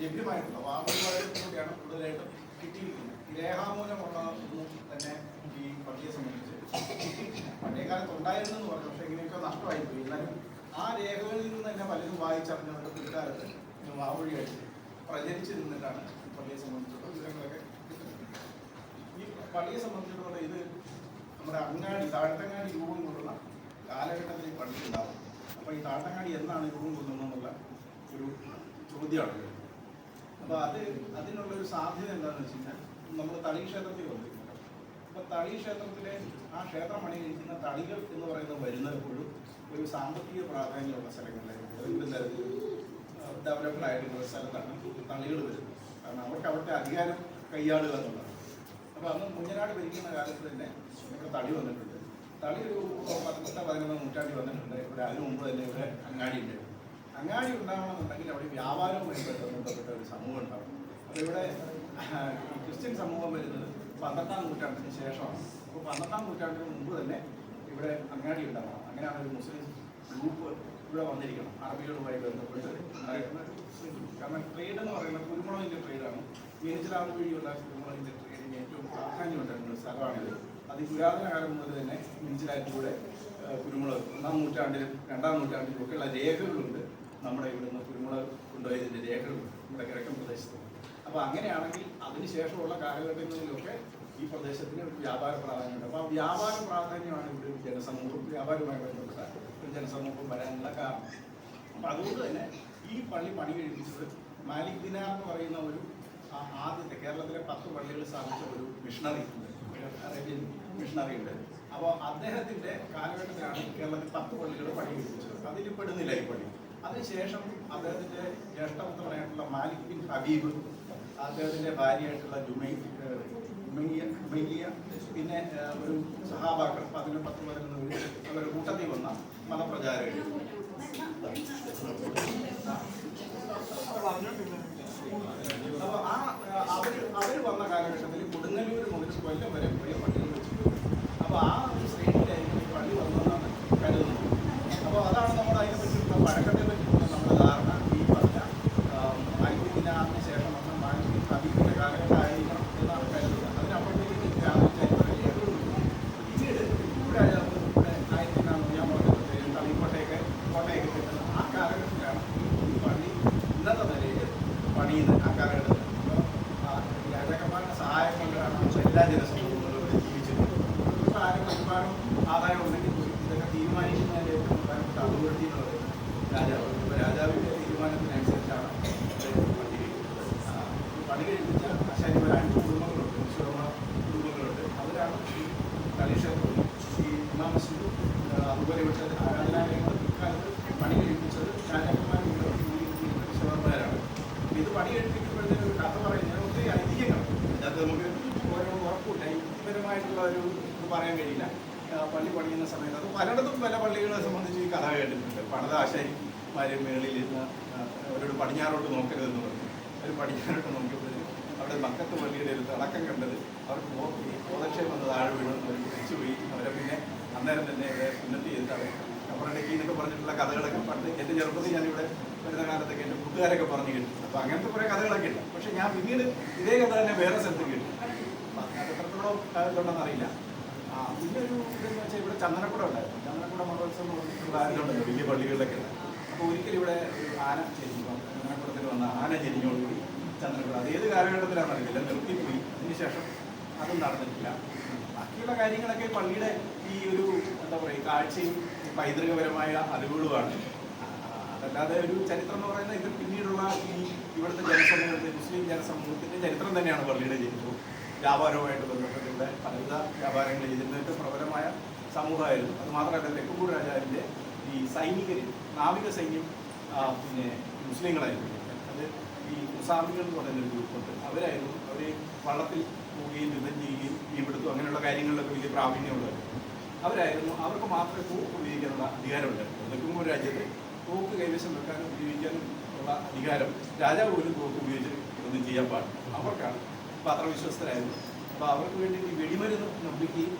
ലഭ്യമായിട്ടുള്ള വാമൊഴികൂടിയാണ് കൂടുതലായിട്ടും കിട്ടിയിരിക്കുന്നത്. ഈ രേഖാമൂലമുള്ളതൊന്നും തന്നെ ഈ പള്ളിയെ സംബന്ധിച്ച് കിട്ടിയിട്ടില്ല. പഴയ കാലത്ത് ഉണ്ടായിരുന്നെന്ന് പറഞ്ഞു, പക്ഷേ ഇങ്ങനെയൊക്കെ നഷ്ടമായി പോയി. എന്നാലും ആ രേഖകളിൽ നിന്ന് തന്നെ പലരും വായിച്ചറിഞ്ഞുകൊണ്ട് പിൽക്കാലത്ത് വാമൊഴിയായിട്ട് പ്രചരിച്ചു നിന്നിട്ടാണ് പള്ളിയെ സംബന്ധിച്ചുള്ള വിവരങ്ങളൊക്കെ കിട്ടുന്നത്. ഈ പള്ളിയെ സംബന്ധിച്ചിടത്തോളം ഇത് നമ്മുടെ അങ്ങാടി താഴത്തങ്ങാടി രൂപം കൊള്ളുന്ന കാലഘട്ടത്തിൽ ഈ പള്ളി ഉണ്ടാവും. അപ്പോൾ ഈ താഴത്തങ്ങാടി എന്നാണ് രൂപം കൊള്ളുന്നതെന്നുള്ള ഒരു ചോദ്യമാണ്. അപ്പോൾ അതിനുള്ളൊരു സാധ്യത എന്താണെന്ന് വെച്ച് കഴിഞ്ഞാൽ നമ്മൾ തളി ക്ഷേത്രത്തിൽ വന്നിരിക്കുന്നത്. അപ്പോൾ തളി ക്ഷേത്രത്തിലെ ആ ക്ഷേത്രം പണി കഴിക്കുന്ന തളികൾ എന്ന് പറയുന്നത് വരുന്നത് എപ്പോഴും ഒരു സാമ്പത്തിക പ്രാധാന്യമുള്ള സ്ഥലങ്ങളിലായിരുന്നു. ഏതെങ്കിലും തരത്തിൽ ഡെവലപ്ഡ് ആയിട്ടുള്ള സ്ഥലത്താണ് തളികൾ വരുന്നത്. കാരണം അവർക്ക് അവിടുത്തെ അധികാരം കൈയാളുക എന്നുള്ളതാണ്. അപ്പോൾ അന്ന് കുഞ്ഞനാട് ഭരിക്കുന്ന കാലത്ത് തന്നെ ഇവിടെ തളി വന്നിട്ടുണ്ട്. തളി ഒരു 10-11 നൂറ്റാണ്ടിൽ വന്നിട്ടുണ്ട്. ഇവിടെ അതിനു മുമ്പ് തന്നെ ഇവിടെ അങ്ങാടി ഉണ്ടായിരുന്നു. അങ്ങാടി ഉണ്ടാവണമെന്നുണ്ടെങ്കിൽ അവിടെ വ്യാപാരവുമായി ബന്ധപ്പെട്ട ഒരു സമൂഹം ഉണ്ടാവും. അപ്പോൾ ഇവിടെ ക്രിസ്ത്യൻ സമൂഹം വരുന്നത് 12-ാം നൂറ്റാണ്ടിന് ശേഷമാണ്. അപ്പോൾ 12-ാം നൂറ്റാണ്ടിന് മുമ്പ് തന്നെ ഇവിടെ അങ്ങാടി ഉണ്ടാവണം. അങ്ങനെയാണ് ഒരു മുസ്ലിം ഗ്രൂപ്പ് ഇവിടെ വന്നിരിക്കണം. അറബികളുമായി ബന്ധപ്പെട്ട് കാരണം ട്രേഡ് എന്ന് പറയുന്നത് കുരുമുളകിൻ്റെ ട്രേഡാണ്. മീനച്ചിലാവ് വഴിയുള്ള കുരുമുളകിൻ്റെ ട്രേഡിന് ഏറ്റവും പ്രാധാന്യം ഉണ്ടായിരുന്ന ഒരു സ്ഥലമാണിത്. അതിപുരാതന കാലം മുതൽ തന്നെ മീനച്ചിലാറ്റിലൂടെ കുരുമുളക് 1-ാം നൂറ്റാണ്ടിലും 2-ാം നൂറ്റാണ്ടിലും ഒക്കെയുള്ള രേഖകളുണ്ട്. നമ്മുടെ ഇവിടുന്ന് കുരുമുളക് കൊണ്ടുപോയതിൻ്റെ രേഖകളുണ്ട് നമ്മുടെ കിഴക്കൻ പ്രദേശത്ത്. അപ്പോൾ അങ്ങനെയാണെങ്കിൽ അതിനുശേഷമുള്ള കാലഘട്ടങ്ങളിലൊക്കെ ഈ പ്രദേശത്തിന് ഒരു വ്യാപാര പ്രാധാന്യമുണ്ട്. അപ്പോൾ ആ വ്യാപാര പ്രാധാന്യമാണ് ഇവിടെ ഒരു ജനസമൂഹം, വ്യാപാരവുമായി ബന്ധപ്പെട്ട ഒരു ജനസമൂഹം വരാനുള്ള കാരണം. അപ്പോൾ അതുകൊണ്ട് തന്നെ ഈ പള്ളി പണി കഴിപ്പിച്ചത് മാലിക് ദിനാർ എന്ന് പറയുന്ന ഒരു ആദ്യത്തെ കേരളത്തിലെ 10 പള്ളികൾ സ്ഥാപിച്ച ഒരു മിഷണറി ഉണ്ട്, അറേബ്യൻ മിഷണറി ഉണ്ട്. അപ്പോൾ അദ്ദേഹത്തിൻ്റെ കാലഘട്ടത്തിലാണ് കേരളത്തിൽ 10 പള്ളികൾ പണി കഴിപ്പിച്ചത്. അതിൽ പെടുന്നില്ല ഈ പള്ളി. അതിനുശേഷം അദ്ദേഹത്തിൻ്റെ ജ്യേഷ്ഠപുത്രനായിട്ടുള്ള മാലിക് ബിൻ ഹബീബ്, അദ്ദേഹത്തിൻ്റെ ഭാര്യയായിട്ടുള്ള ജുമൈലിയ, പിന്നെ ഒരു സഹാബാക്കൾ 10-11 പേര് അവരുടെ കൂട്ടത്തിൽ വന്ന മതപ്രചാരകർ. അപ്പോൾ അവർ വന്ന കാലഘട്ടത്തിൽ കൊടുങ്ങല്ലൂർ മുതൽ കൊല്ലം വരെ വലിയ പള്ളികൾ വെച്ചിട്ടുണ്ട്. അപ്പോൾ ആ ഒരു ശ്രേണിയിലായിരിക്കും ഈ പള്ളി വന്നതെന്നാണ് കരുതുന്നത്. അപ്പോൾ അതാണ് നമ്മുടെ അതിനെ പറ്റിയിട്ടുള്ള പഴക്കത്തെ പറ്റിയിട്ടുള്ള നമ്മുടെ ധാരണ. ഈ പറഞ്ഞ മാലിക് ദിനാറിന് ശേഷം വന്ന മാലിക് ഹബീബിൻ്റെ കാലഘട്ടമായിരിക്കണം എന്നാണ് കരുതുന്നത്. അതിനപ്പുറത്തേക്ക് യാതൊരു ചരിത്ര രേഖകളുമില്ല. പിന്നീട് ഇവിടെ 1400 തളിക്കോട്ടയൊക്കെ കിട്ടുന്നത് ആ കാലഘട്ടത്തിലാണ് ഈ പള്ളി ഇന്നത്തെ നിലയിൽ പണിയുന്നത്. ആ കാലഘട്ടത്തിൽ രാജാക്കന്മാരുടെ സഹായം കൊണ്ടാണ് എല്ലാ ജനസമൂഹങ്ങളും ഇവിടെ ജീവിച്ചിരുന്നത്. ഇപ്പോൾ ആരും ഒരുപാടും ആദായം ഉണ്ടെങ്കിൽ ഇതൊക്കെ തീരുമാനിക്കുന്നതിൻ്റെ ഏറ്റവും പ്രധാനപ്പെട്ട അഭിവൃദ്ധി എന്ന് പറയുന്നത് രാജാവ്. ഇപ്പോൾ രാജാവിൻ്റെ തീരുമാനത്തിനനുസരിച്ചാണ് പണി കഴിപ്പിച്ച ആശാരിമാർ 5 കുടുംബങ്ങളുണ്ട്, വിശ്വകർമ്മ കുടുംബങ്ങളുണ്ട്. അവരാണ് ഈ തളിക്ഷേത്രവും ഈ ഇമാം മസ്ജിദും അതുപോലെ ഇവിടുത്തെ ആരാധനാലയങ്ങൾ ഇക്കാലത്ത് പണി കഴിപ്പിച്ചത് രാജാക്കന്മാരും വിശ്വകർമ്മരാണ്. ഇത് പണി കഴിപ്പിക്കുമ്പോഴത്തേക്ക് ഒരു കഥ പറയുന്നത് ഒത്തിരി ഐതിഹ്യങ്ങൾ അത് നമുക്ക് ഓരോ ഉറപ്പില്ല. യുക്തിപരമായിട്ടുള്ള ഒരു ഇത് പറയാൻ കഴിയില്ല. പള്ളി പണിയുന്ന സമയത്ത് അത് പലയിടത്തും പല പള്ളികളെ സംബന്ധിച്ച് ഈ കഥ കേട്ടിട്ടുണ്ട്. പണിത ആശാരിമാർ മേളിലിരുന്ന് അവരോട് പടിഞ്ഞാറോട്ട് നോക്കരുതെന്ന് പറഞ്ഞു. അവർ പടിഞ്ഞാറോട്ട് നോക്കിയപ്പോൾ അവിടെ മക്കത്ത് പള്ളിയുടെ ഒരു തിളക്കം കണ്ടത് അവർക്ക് ബോധക്ഷയം വന്ന് താഴെ വീണ് അവർ തിരിച്ചുപോയി. അവരെ പിന്നെ അന്നേരം തന്നെ ഇവിടെ ഉന്നതി ചെയ്തിട്ടാണ് കബറടക്കി എന്നൊക്കെ പറഞ്ഞിട്ടുള്ള കഥകളൊക്കെ പണ്ട് എൻ്റെ ചെറുപ്പത്തിൽ ഞാനിവിടെ വരുന്ന കാലത്തൊക്കെ എൻ്റെ കൂട്ടുകാരൊക്കെ പറഞ്ഞു കേട്ടു. അപ്പോൾ അങ്ങനത്തെ കുറേ കഥകളൊക്കെ ഉണ്ട്. പക്ഷേ ഞാൻ പിന്നീട് ഇതേ കഥ തന്നെ വേറെ സ്ഥലത്ത് കേട്ടു. അത് എത്രത്തോളം കാലത്തുണ്ടെന്ന് അറിയില്ല. പിന്നെ ഒരു ഇതെന്ന് വെച്ചാൽ ഇവിടെ ചന്ദനക്കുട ഉണ്ടായിരുന്നു. ചന്ദനക്കുട മഹോത്സവം പറഞ്ഞിട്ടുള്ള ആരുണ്ടല്ലോ വലിയ പള്ളികളിലൊക്കെ ഉണ്ട്. അപ്പോൾ ഒരിക്കലും ഇവിടെ ഒരു ആന ചെരിഞ്ഞു, ചന്ദനക്കുടത്തിൽ വന്ന ആന ചെരിഞ്ഞോടുകൂടി ചന്ദനക്കുട അത് ഏത് കാലഘട്ടത്തിലാണെന്ന് അറിയില്ല നിർത്തിപ്പോയി. അതിനുശേഷം അതും നടന്നിട്ടില്ല. ബാക്കിയുള്ള കാര്യങ്ങളൊക്കെ പള്ളിയുടെ ഈ ഒരു എന്താ പറയുക കാഴ്ചയും പൈതൃകപരമായ അറിവുകളുമാണ്. അതല്ലാതെ ഒരു ചരിത്രം എന്ന് പറയുന്നത് ഇത് പിന്നീടുള്ള ഈ ഇവിടുത്തെ ജനസമൂഹത്തെ മുസ്ലിം ജനസമൂഹത്തിൻ്റെ ചരിത്രം തന്നെയാണ് പള്ളിയുടെ ചരിത്രവും. വ്യാപാരവുമായിട്ട് ബന്ധപ്പെട്ടുള്ള പലവിധ വ്യാപാരങ്ങൾ ചെയ്തിരുന്നതിൻ്റെ പ്രബലമായ സമൂഹമായിരുന്നു. അത് മാത്രമല്ല തെക്കുംകൂർ രാജാവിൻ്റെ ഈ സൈനികർ നാവിക സൈന്യം പിന്നെ മുസ്ലിങ്ങളായിരുന്നു. അത് ഈ മുസാഫികൾ എന്ന് പറയുന്നൊരു ഗ്രൂപ്പുണ്ട്. അവരായിരുന്നു. അവർ വള്ളത്തിൽ പോവുകയും യുദ്ധം ചെയ്യുകയും മീൻപിടുത്തവും അങ്ങനെയുള്ള കാര്യങ്ങളിലൊക്കെ വലിയ പ്രാവീണ്യമുള്ളവർ അവരായിരുന്നു. അവർക്ക് മാത്രമേ തോക്ക് ഉപയോഗിക്കാനുള്ള അധികാരമുണ്ടായിരുന്നു. തെക്കുംകൂർ രാജ്യത്ത് തോക്ക് കൈവശം വെക്കാനും ഉപയോഗിക്കാനും ഉള്ള അധികാരം രാജാവ് പോലും തോക്ക് ഉപയോഗിച്ച് ഒന്നും ചെയ്യാൻ പാടില്ല. അവർക്കാണ് പാത്രവിശ്വസ്തരായിരുന്നു. അപ്പോൾ അവർക്ക് വേണ്ടി ഈ വെടിമരുന്ന് നിർമ്മിക്കുകയും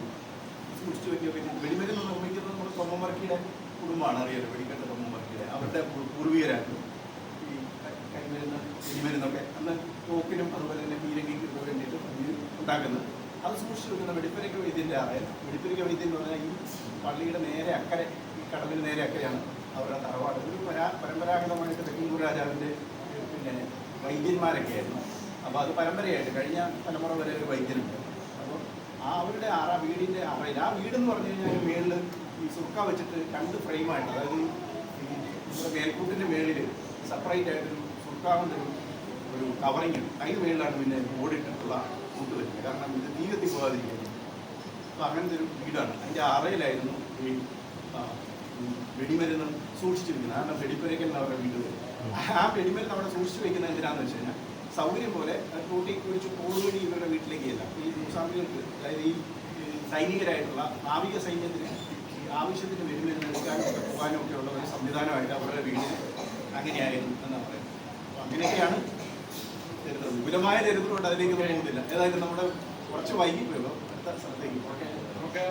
സൂക്ഷിച്ചു വയ്ക്കുകയൊക്കെ ചെയ്തു. വെടിമരുന്ന് നിർമ്മിക്കുന്നത് നമ്മുടെ തൊമ്മമർക്കിയുടെ കുടുംബമാണ് അറിയാലോ. വെടിക്കെട്ട് തൊമ്മമർക്കിയുടെ അവരുടെ പൂർവികരായിരുന്നു ഈ കൈമരുന്ന് വെടിമരുന്നൊക്കെ അന്ന് തോക്കിനും അതുപോലെ തന്നെ പീരങ്കിക്കൊക്കെ വേണ്ടിയിട്ട് ഉണ്ടാക്കുന്നത്. അത് സൂക്ഷിച്ചു വെക്കുന്ന വെടിപ്പുരയ്ക്ക് വൈദ്യൻ്റെ അറയിൽ. വെടിപ്പുരയ്ക്ക് വൈദ്യം എന്ന് പറഞ്ഞാൽ ഈ പള്ളിയുടെ നേരെ അക്കരെ, ഈ കടലിന് നേരെ അക്കരെയാണ് അവരുടെ തറവാട്. ഒരു പരമ്പരാഗതമായിട്ട് തെക്കുംകൂർ രാജാവിൻ്റെ പിന്നെ വൈദ്യന്മാരൊക്കെയായിരുന്നു. അപ്പോൾ അത് പരമ്പരയായിട്ട് കഴിഞ്ഞ തലമുറ വരെ ഒരു വൈദ്യനുണ്ട്. അപ്പോൾ അവരുടെ വീടിൻ്റെ അറയിൽ, ആ വീടെന്ന് പറഞ്ഞു കഴിഞ്ഞാൽ മേളിൽ ഈ സുർക്ക വെച്ചിട്ട് 2 ഫ്രെയിമായിട്ട്, അതായത് ഈ നമ്മുടെ മേൽക്കൂട്ടിൻ്റെ മേളിൽ സെപ്പറേറ്റ് ആയിട്ടൊരു സുർക്കാവിൻ്റെ ഒരു കവറിങ് ഉണ്ട്. അതിന് മേളിലാണ് പിന്നെ ഓടിട്ടിട്ടുള്ള ഫുഡ് വരുന്നത്. കാരണം ഇത് തീ കത്തി പോകാതിരിക്കുന്നത്. അപ്പോൾ അങ്ങനത്തെ ഒരു വീടാണ്. അതിൻ്റെ അറയിലായിരുന്നു ഈ വെടിമരുന്ന് സൂക്ഷിച്ചിരിക്കുന്നത്. കാരണം വെടിപ്പുരയ്ക്കൽ അവരുടെ വീട് വരും. ആ വെടിമരുന്ന് അവിടെ സൂക്ഷിച്ചു വയ്ക്കുന്നത് എന്തിനാണെന്ന് വെച്ച് കഴിഞ്ഞാൽ സൗകര്യം പോലെ കൂട്ടി കുറിച്ച് കോടുവഴി ഇവരുടെ വീട്ടിലേക്കല്ല. ഈ മൂസാമ്പികൾക്ക്, അതായത് ഈ സൈനികരായിട്ടുള്ള നാവിക സൈന്യത്തിന് ആവശ്യത്തിന് വെടിമരുന്ന് എടുക്കാനും ഒക്കെ പോകാനും ഒക്കെ ഉള്ള ഒരു സംവിധാനമായിട്ട് അവരുടെ വീടിന് അങ്ങനെയായിരുന്നു എന്നാണ് പറയുന്നത്. അപ്പോൾ അങ്ങനെയൊക്കെയാണ് ചരിത്രം. വിപുലമായ ചരിത്രമുണ്ട്, അതിലേക്ക് പോകുന്നില്ല. ഏതായാലും നമ്മുടെ കുറച്ച് വൈകി പോയല്ലോ അടുത്ത സ്ഥലത്തേക്ക്. നമുക്ക്